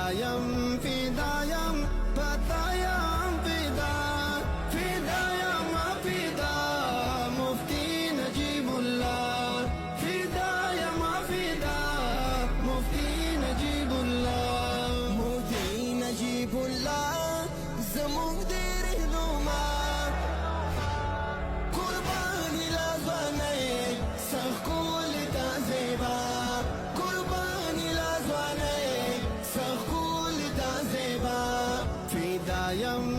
فدایم پتایم فدا فدایم فدا مفتی نجیب الله فدایم فدا مفتی نجیب الله مفتی نجیب الله زمون دی رهنما قربانی لازوانه سخکول تازیبا قربانی لازوانه سخکول تازیبا فدایم